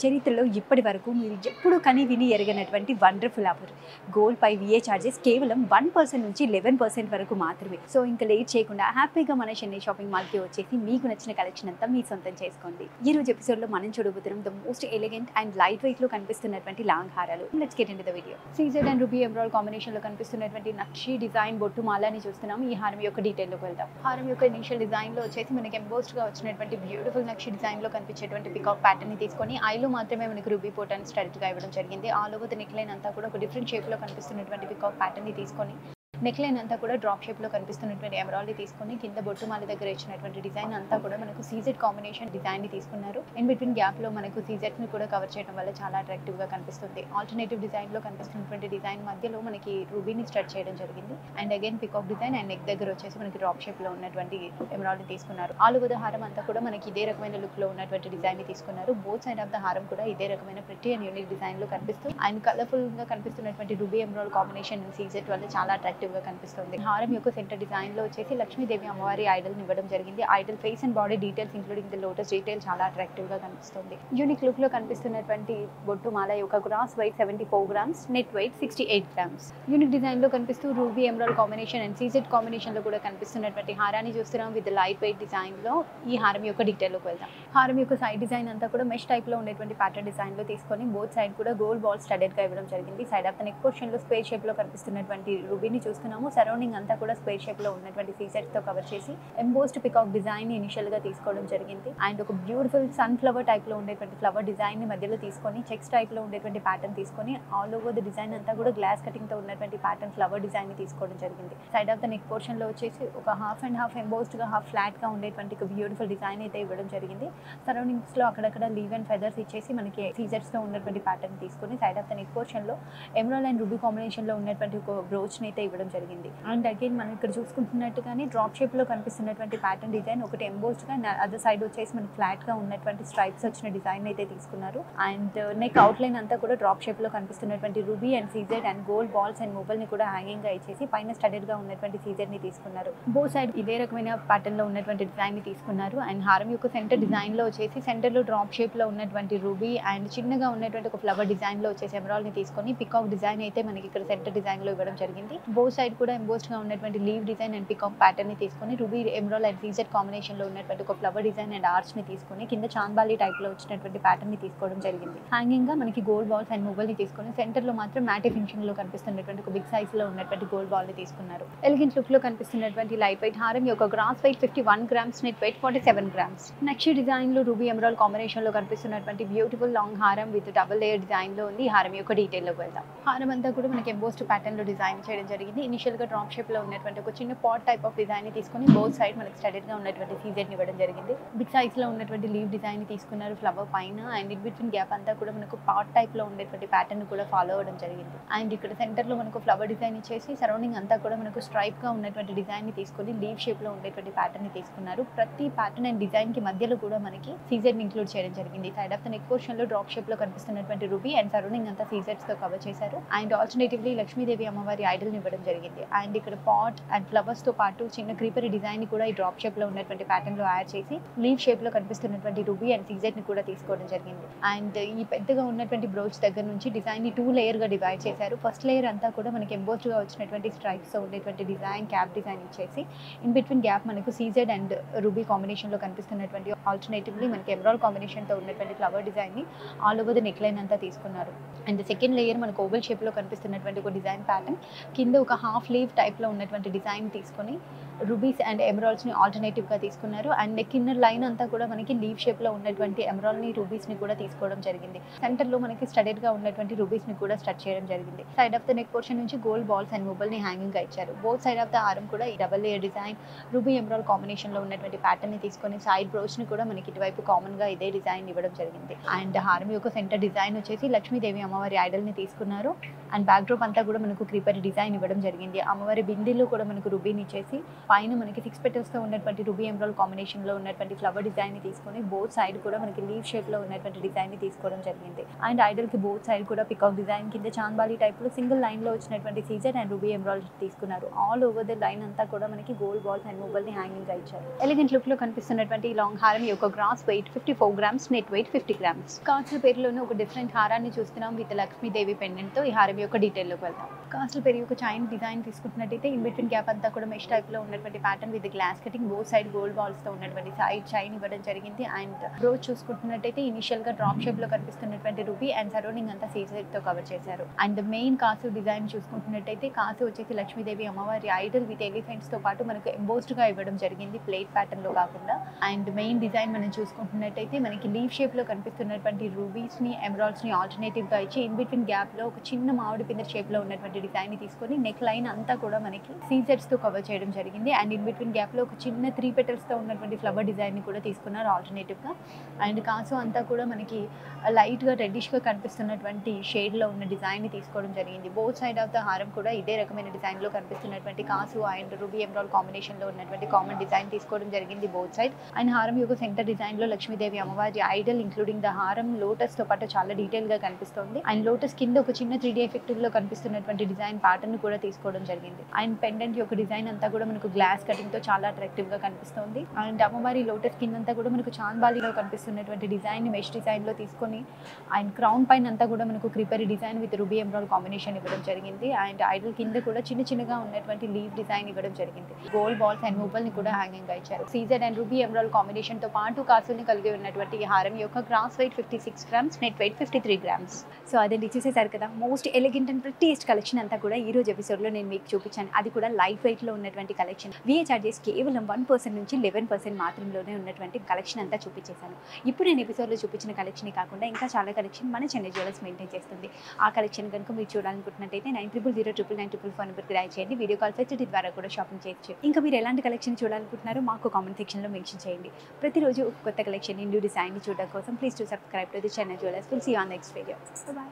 చరిత్రలో ఇప్పటి వరకు మీరు ఎప్పుడు కని విని ఎరగనటువంటి వండర్ఫుల్ ఆఫర్. గోల్డ్ పై విఏ చార్జెస్ కేవలం 1% నుంచి 11% వరకు మాత్రమే. సో ఇంకా లేట్ చేయకుండా హ్యాపీగా మన చెన్నై షాపింగ్ మాల్కి వచ్చేసి మీకు నచ్చిన కలెక్షన్ అంతా మీ సొంతం చేసుకోండి. ఈ రోజు ఎపిసోడ్లో మనం చూడబోతున్నాం the most elegant and light వెయిట్లో కనిపిస్తున్నటువంటి లాంగ్ హారాలు. Let's get into the video. CZ and ruby emerald కాంబినేషన్లో కనిపిస్తున్నటువంటి నక్షి డిజైన్ బొట్టు మాలని చూస్తున్నాం. ఈ హారం యొక్క డీటెయిల్లోకి వెళ్దాం. హారం యొక్క ఇనిషియల్ డిజైన్లో వచ్చేసి మనకి ఎంబోస్డ్గా వచ్చినటువంటి బ్యూటిఫుల్ నక్షి డిజైన్లో కనిపించేటువంటి పికాక్ ప్యాటర్న్ ని తీసుకొని ఐలో మాత్రమే మనకి రూబీ పోటాన్ని స్ట్రైట్గా ఇవ్వడం జరిగింది. All over the neck line అంతా కూడా ఒక డిఫరెంట్ షేప్లో కనిపిస్తున్నటువంటి పికాక్ ప్యాటర్న్ ని తీసుకొని నెక్ లైన్ అంతా కూడా డ్రాప్ షేప్లో కనిపిస్తున్నటువంటి ఎమరాల్డ్ తీసుకొని కింద బొట్టు మాల దగ్గర ఇచ్చినటువంటి డిజైన్ అంతా కూడా మనకు సీజెడ్ కాంబినేషన్ డిజైన్ ని తీసుకున్నారు. ఇన్ బిట్వీన్ గ్యాప్ లో మనకు సీజెడ్ ని కూడా కవర్ చేయడం వల్ల చాలా అట్రాక్టివ్ గా కనిపిస్తుంది. ఆల్టర్నేటివ్ డిజైన్ లో కనిపిస్తున్నటువంటి డిజైన్ మధ్యలో మనకి రూబీని స్టార్ట్ చేయడం జరిగింది. And again peacock design and neck దగ్గర వచ్చేసి మనకి డ్రాప్ షేప్ లో ఉన్నటువంటి ఎమరాల్డ్ ని తీసుకున్నారు. ఆల్ ఓవర్ ద హారం అంతా కూడా మనకి ఇదే రకమైన లుక్ లో ఉన్నటువంటి డిజైన్ ని తీసుకున్నారు. బోత్ సైడ్ ఆఫ్ ద హారం కూడా ఇదే రకమైన ప్రిటీ అండ్ యూనిక్ డిజైన్ లో కనిపిస్తూ అండ్ కలర్ఫుల్ గా కనిపిస్తున్నటువంటి రూబీ ఎమరాల్డ్ కాంబినేషన్ సీజెడ్ వల్ల చాలా అట్రాక్టివ్ గా కనిపిస్తుంది. హారం యొక్క సెంటర్ డిజైన్ లో వచ్చేసి లక్ష్మీదేవి అమ్మవారి ఐడల్ ని ఇవ్వడం జరిగింది. Idol face and body details including the lotus detail చాలా అట్రాక్టివ్ గా కనిపిస్తుంది. యూనిక్ లుక్ లో కనిపిస్తున్నటువంటి బొట్టు మాల యొక్క gross weight 74 grams, net weight 68 grams. Unique design లో కనిపిస్తూ ruby emerald combination and CZ combination లో కూడా కనిపిస్తున్నటువంటి హారాన్ని చూస్తున్నాం విత్ లైట్ వెయిట్ డిజైన్ లో. ఈ హారం యొక్క డీటెయిల్ లోకి వెళ్దాం. హారం యొక్క సైడ్ డిజైన్ అంతా కూడా మెష్ టైప్ లో ఉండేటువంటి ప్యాటర్న్ డిజైన్ లో తీసుకొని బోత్ సైడ్ కూడా గోల్డ్ బాల్ స్టడెడ్ గా ఇవ్వడం జరిగింది. Side of the neck portion లో స్క్వేర్ షేప్ లో కనిపిస్తున్నటువంటి రూబీని చూస్తున్నాము. సరౌండింగ్ అంతా కూడా స్క్వేర్ షేప్ లో ఉన్నటువంటి సీజెడ్స్ తో కవర్ చేసి ఎంబోస్డ్ పికాక్ డిజైన్ ని ఇనిషియల్ గా తీసుకోవడం జరిగింది. అండ్ ఒక బ్యూటిఫుల్ సన్ ఫ్లవర్ టైప్ లో ఉండేటువంటి ఫ్లవర్ డిజైన్ ని మధ్యలో తీసుకొని చెక్స్ టైప్ లో ఉండేటువంటి ప్యాటర్న్ తీసుకొని ఆల్ ఓవర్ ద డిజైన్ అంతా కూడా గ్లాస్ కటింగ్ తో ఉన్నటువంటి ప్యాటర్న్ ఫ్లవర్ డిజైన్ ని తీసుకోవడం జరిగింది. Side of the neck portion లో వచ్చేసి ఒక హాఫ్ అండ్ హాఫ్ ఎంబోస్డ్ గా హాఫ్ ఫ్లాట్ గా ఉండేటువంటి ఒక బ్యూటిఫుల్ డిజైన్ అయితే ఇవ్వడం జరిగింది. సరౌండింగ్స్ లో అక్కడక్కడ లీవ్ అండ్ ఫెదర్స్ ఇచ్చేసి మనకి సీజెడ్స్ తో ఉన్నటువంటి ప్యాటర్న్ తీసుకొని side of the neck portion లో ఎమరాల్డ్ అండ్ రూబీ కాంబినేషన్ లో ఉన్నటువంటి ఒక బ్రోచ్ ని అయితే ఇవ్వడం జరిగింది. అండ్ అగైన్ మనం ఇక్కడ చూసుకుంటున్నట్టుగానే డ్రాప్ షేప్ లో కనిపిస్తున్నటువంటి ప్యాటర్న్ డిజైన్ ఒకటి ఎంబోస్డ్ గా అదర్ సైడ్ వచ్చేసి మనకి ఫ్లాట్ గా ఉన్నటువంటి స్ట్రైప్స్ వచ్చిన డిజైన్ అయితే తీసుకున్నారు. అండ్ నెక్ అవుట్ లైన్ అంతా కూడా డ్రాప్ షేప్ లో కనిపిస్తున్నటువంటి ruby and CZ and gold balls and mobile ని కూడా హ్యాంగింగ్ గా ఇచ్చేసి పైన స్టడెడ్ గా ఉన్నటువంటి సీజెడ్ ని తీసుకున్నారు. బో సైడ్ ఇదే రకమైన ప్యాటర్న్ లో ఉన్నటువంటి డిజైన్ ని తీసుకున్నారు. అండ్ హారం యొక్క సెంటర్ డిజైన్ లో వచ్చేసి సెంటర్ లో డ్రాప్ షేప్ లో ఉన్నటువంటి రూబీ అండ్ చిన్నగా ఉన్నటువంటి ఒక ఫ్లవర్ డిజైన్ లో వచ్చేసి ఎమరాల్డ్ ని తీసుకొని పికాక్ డిజైన్ అయితే మనకి ఇక్కడ సెంటర్ డిజైన్ లో ఇవ్వడం జరిగింది. బో సైడ్ కూడా ఎంబోస్డ్ గా ఉన్నటువంటి leave design and peacock pattern ని తీసుకొని ruby emerald and CZ combination లో ఉన్నటువంటి ఒక ఫ్లవర్ డిజైన్ అండ్ ఆర్చ్ ని తీసుకొని కింద చాంబాలి టైప్ లో వచ్చినటువంటి ప్యాటర్న్ ని తీసుకోవడం జరిగింది. హ్యాంగింగ్ గా మనకి గోల్డ్ బాల్స్ అండ్ మొబైల్ ని తీసుకొని సెంటర్ లో మాత్రం మ్యాటే ఫినిషింగ్ లో కనిపిస్తున్నటువంటి ఒక బిగ్ సైజ్ లో ఉన్నటువంటి గోల్డ్ బాల్ ని తీసుకున్నారు. ఎలిగెంట్ లుక్ లో కనిపిస్తున్నటువంటి లైట్ వెయిట్ హారం యొక్క gross weight 51 grams, net weight 47 grams. నక్షి డిజైన్ లో రూబీ ఎమరాల్డ్ కాంబినేషన్ లో కనిపిస్తున్నటువంటి బ్యూటిఫుల్ లాంగ్ హారం విత్ డబుల్ లేయర్ డిజైన్ లో ఉంది. హారం యొక్క డీటెయిల్ లోకి వెళ్దాం. హారం అంతా కూడా మనకి ఎంబోస్డ్ ప్యాటర్న్ లో డిజైన్ చేయడం జరిగింది. ఇనిషియల్ గా డ్రాప్ షేప్ లో ఉన్నటువంటి ఒక చిన్న పాట్ టైప్ ఆఫ్ డిజైన్ ని తీసుకొని బోత్ సైడ్ మనకి స్టడెడ్ గా ఉన్నటువంటి సీజెడ్ ని ఇవ్వడం జరిగింది. బిగ్ సైజ్ లో ఉన్నటువంటి లీవ్ డిజైన్ ని తీసుకున్నారు ఫ్లవర్ పైన. అండ్ ఇన్ బిట్వీన్ గ్యాప్ అంతా కూడా మనకు పాట్ టైప్ లో ఉండేటువంటి ప్యాటర్న్ కూడా ఫాలో అవ్వడం జరిగింది. అండ్ ఇక్కడ సెంటర్ లో మనకు ఫ్లవర్ డిజైన్ ఇచ్చేసి సరౌండింగ్ అంతా కూడా మనకు స్ట్రైప్ గా ఉన్నటువంటి డిజైన్ ని తీసుకొని లీవ్ షేప్ లో ఉండేటువంటి ప్యాటర్న్ ని తీసుకున్నారు. ప్రతి ప్యాటర్న్ అండ్ డిజైన్ కి మధ్యలో కూడా మనకి సీజెడ్ ని ఇంక్లూడ్ చేయడం జరిగింది. Side of the neck portion లో డ్రాప్ షేప్ లో కనిపిస్తున్నటువంటి రూబీ అండ్ సరౌండింగ్ అంతా సీజెడ్స్ తో కవర్ చేశారు. అండ్ ఆల్టర్నేటివ్లీ లక్ష్మీదేవి అమ్మవారి ఐడల్ ని ఇవ్వడం జరిగింది. అండ్ ఇక్కడ పాట్ అండ్ ఫ్లవర్స్ తో పాటు చిన్న క్రీపర్ డిజైన్ ని కూడా ఈ డ్రాప్ షేప్ లో ఉన్నటువంటి ప్యాటర్న్ లో యాడ్ చేసి లీవ్ షేప్ లో కనిపిస్తున్నటువంటి రూబీ అండ్ సీజెడ్ ని కూడా తీసుకోవడం జరిగింది. అండ్ ఈ పెద్దగా ఉన్నటువంటి బ్రోచ్ దగ్గర నుంచి డిజైన్ ని 2 లేయర్ గా డివైడ్ చేశారు. ఫస్ట్ లేయర్ అంతా కూడా మనకి ఎంబోస్డ్ గా వచ్చినటువంటి స్ట్రైప్స్ తో ఉండేటువంటి డిజైన్ క్యాప్ డిజైన్ ఇచ్చేసి ఇన్ బిట్వీన్ గ్యాప్ మనకు సీజెడ్ అండ్ రూబీ కాంబినేషన్ లో కనిపిస్తున్నటువంటి ఆల్టర్నేటివ్లీ మనకి ఎమరాల్డ్ కాంబినేషన్ తో ఉన్నటువంటి ఫ్లవర్ డిజైన్ ని all over the neck line అంతా తీసుకున్నారు. అండ్ సెకండ్ లేయర్ మనకు ఓవెల్ షేప్ లో కనిపిస్తున్నటువంటి ఒక డిజైన్ ప్యాటర్న్ కింద ఒక హాఫ్ లీవ్ టైప్ లో ఉన్నటువంటి డిజైన్ తీసుకొని రూబీస్ అండ్ ఎమరాల్డ్స్ ని ఆల్టర్నేటివ్ గా తీసుకున్నారు. అండ్ నెక్ ఇన్నర్ లైన్ అంతా కూడా మనకి లీవ్ షేప్ లో ఉన్నటువంటి ఎమరాల్డ్ ని రూబీస్ ని కూడా తీసుకోవడం జరిగింది. సెంటర్ లో మనకి స్టడెడ్ గా ఉన్నటువంటి రూబీస్ ని కూడా స్టడ్ చేయడం జరిగింది. Side of the neck portion నుంచి గోల్డ్ బాల్స్ అండ్ మొబైల్ ని హ్యాంగింగ్ గా ఇచ్చారు. బోత్ సైడ్ ఆఫ్ ద హారం కూడా ఈ double layer design ruby emerald combination లో ఉన్నటువంటి ప్యాటర్న్ ని తీసుకొని సైడ్ బ్రోచ్ ని కూడా మనకి ఇటువైపు కామన్ గా ఇదే డిజైన్ ఇవ్వడం జరిగింది. అండ్ హారం యొక్క సెంటర్ డిజైన్ వచ్చేసి లక్ష్మీదేవి అమ్మవారి ఐడల్ ని తీసుకున్నారు. అండ్ బ్యాక్ డ్రాప్ అంతా కూడా మనకు క్రీపర్ డిజైన్ ఇవ్వడం జరిగింది. అమ్మవారి బిందీలో కూడా మనకు రూబీని ఇచ్చేసి పైన మనకి 6 పెటల్స్తో ఉన్నటువంటి రూబీ ఎమరాల్డ్ కాంబినేషన్లో ఉన్నటువంటి ఫ్లవర్ డిజైన్ని తీసుకొని బోత్ సైడ్ కూడా మనకి లీవ్ షేప్లో ఉన్నటువంటి డిజైన్ని తీసుకోవడం జరిగింది. అండ్ ఐడల్కి బోత్ సైడ్ కూడా పికాక్ డిజైన్ కింద చాంబాలి టైప్లో సింగిల్ లైన్లో వచ్చినటువంటి సీజర్ అండ్ రూబీ ఎమరాల్డ్ తీసుకున్నారు. ఆల్ ఓవర్ ద లైన్ అంతా కూడా మనకి గోల్డ్ బాల్స్ అండ్ మూవల్ని హ్యాంగింగ్గా ఇచ్చారు. ఎలిగెంట్ లుక్లో కనిపిస్తున్నటువంటి ఈ లాంగ్ హారం యొక్క gross weight 54 grams, net weight 50 grams. కాసుల పేరులోనే ఒక డిఫరెంట్ హారాన్ని చూస్తున్నాం విత్ లక్ష్మీదేవి పెండెంట్తో. ఈ హారం యొక్క డీటెయిల్లోకి వెళ్తాం. కాసుల పేరు యొక్క చైన్ డిజైన్ తీసుకుంటున్నట్టయితే ఇన్ బిట్వీన్ గ్యాప్ అంతా కూడా మెష్ టైప్లో ఉన్నటువంటి pattern with glass cutting, both side gold బాల్స్తో ఉన్నటువంటి సైడ్ చైన్ ఇవ్వడం జరిగింది. అండ్ బ్రోచ్ చూసుకుంటున్నట్టయితే ఇనిషియల్గా డ్రాప్ షేప్లో కనిపిస్తున్నటువంటి రూబీ అండ్ సరౌండింగ్ అంతా సీజర్తో కవర్ చేశారు. అండ్ మెయిన్ కాసు డిజైన్ చూసుకుంటున్నట్టయితే కాసు వచ్చేసి లక్ష్మీదేవి అమ్మవారి ఐడల్ విత్ ఎలిఫెంట్స్తో పాటు మనకు ఎంబోస్డ్గా ఇవ్వడం జరిగింది, ప్లేట్ ప్యాటర్న్లో కాకుండా. అండ్ మెయిన్ డిజైన్ మనం చూసుకుంటున్నట్టయితే మనకి లీవ్ షేప్లో కనిపిస్తున్నటువంటి రూబీస్ని ఎమరాల్డ్స్ని ఆల్టర్నేటివ్గా ఇచ్చి ఇన్ బిట్వీన్ గ్యాప్లో ఒక చిన్న మామిడి పిందె షేప్లో ఉన్నటువంటి డిజైన్ని తీసుకొని నెక్ లైన్ అంతా కూడా మనకి సీజర్స్తో కవర్ చేయడం జరిగింది. అండ్ ఇన్ బిట్వీన్ గ్యాప్లో ఒక చిన్న 3 పెటల్స్తో ఉన్నటువంటి ఫ్లవర్ డిజైన్ని కూడా తీసుకున్నారు ఆల్టర్నేటివ్గా. అండ్ కాసు అంతా కూడా మనకి లైట్గా రెడ్డిష్గా కనిపిస్తున్నటువంటి షేడ్లో ఉన్న డిజైన్ని తీసుకోవడం జరిగింది. బోత్ సైడ్ ఆఫ్ ద హారం కూడా ఇదే రకమైన డిజైన్లో కనిపిస్తున్నటువంటి కాసు అండ్ రూబీ ఎమరాల్డ్ కాంబినేషన్లో ఉన్నటువంటి కామన్ డిజైన్ తీసుకోవడం జరిగింది బోత్ సైడ్. అండ్ హారం యొక్క సెంటర్ డిజైన్లో లక్ష్మీదేవి అమ్మవారి ఐడల్ ఇంక్లూడింగ్ ద హారం లోటస్తో పాటు చాలా డీటెయిల్గా కనిపిస్తుంది. అండ్ లోటస్ కింద ఒక చిన్న 3D ఎఫెక్టివ్లో కనిపిస్తున్నటువంటి డిజైన్ ప్యాటర్న్ కూడా తీసుకోవడం జరిగింది. అండ్ పెండెంట్ యొక్క డిజైన్ అంతా కూడా మనకు గ్లాస్ కటింగ్తో చాలా అట్రాక్టివ్గా కనిపిస్తుంది. అండ్ అమ్మవారి లోటస్ కిందంతా కూడా మనకు చాంబాలిలో కనిపిస్తున్నటువంటి డిజైన్ మెష్ డిజైన్లో తీసుకొని అండ్ క్రౌన్ పైన అంతా కూడా మనకు క్రిపరీ design with ruby emerald combination ఇవ్వడం జరిగింది. అండ్ ఐడల్ కింద కూడా చిన్న చిన్నగా ఉన్నటువంటి లీవ్ డిజైన్ ఇవ్వడం జరిగింది. గోల్డ్ బాల్స్ అండ్ మూవల్ని కూడా హ్యాంగింగ్గా ఇచ్చారు. సీజర్ అండ్ రూబీ ఎమరాల్డ్ కాంబినేషన్తో పాటు కాసుల్ని కలిగి ఉన్నటువంటి ఈ హారం యొక్క gross weight 56 grams, net weight 53 grams. So అదండి, చూసేసారు కదా most elegant and prettiest collection అంతా కూడా ఈ రోజు ఎపిసోడ్లో నేను మీకు చూపించాను. అది కూడా లైట్ వెయిట్లో ఉన్నటువంటి కలెక్షన్. విఏ చార్జెస్ కేవలం 1% నుంచి 11% మాత్రంలోనే ఉన్నటువంటి కలెక్షన్ అంతా చూపించేశాను. ఇప్పుడు నేను ఎపిసోడ్లో చూపించిన కలెక్షన్ కాకుండా ఇంకా చాలా కలెక్షన్ మన చెన్నై జ్యువెలర్స్ మెయింటైన్ చేస్తుంది. ఆ కలెక్షన్ కనుక మీరు చూడాలనుకుంటున్నట్టయితే 9000099944 నెంబర్కి డయల్ చేయండి. వీడియో కాల్ ఫెసిలిటీ ద్వారా కూడా షాపింగ్ చేయొచ్చు. ఇంకా మీరు ఎలాంటి కలెక్షన్ చూడాలనుకుంటున్నారో మాకు కామెంట్ సెక్షన్లో మెన్షన్ చేయండి. ప్రతిరోజు కొత్త కలెక్షన్ న్యూ డిజైన్ చూడడం కోసం please to subscribe to the Chennai jewellers. Will see you on next video. Bye.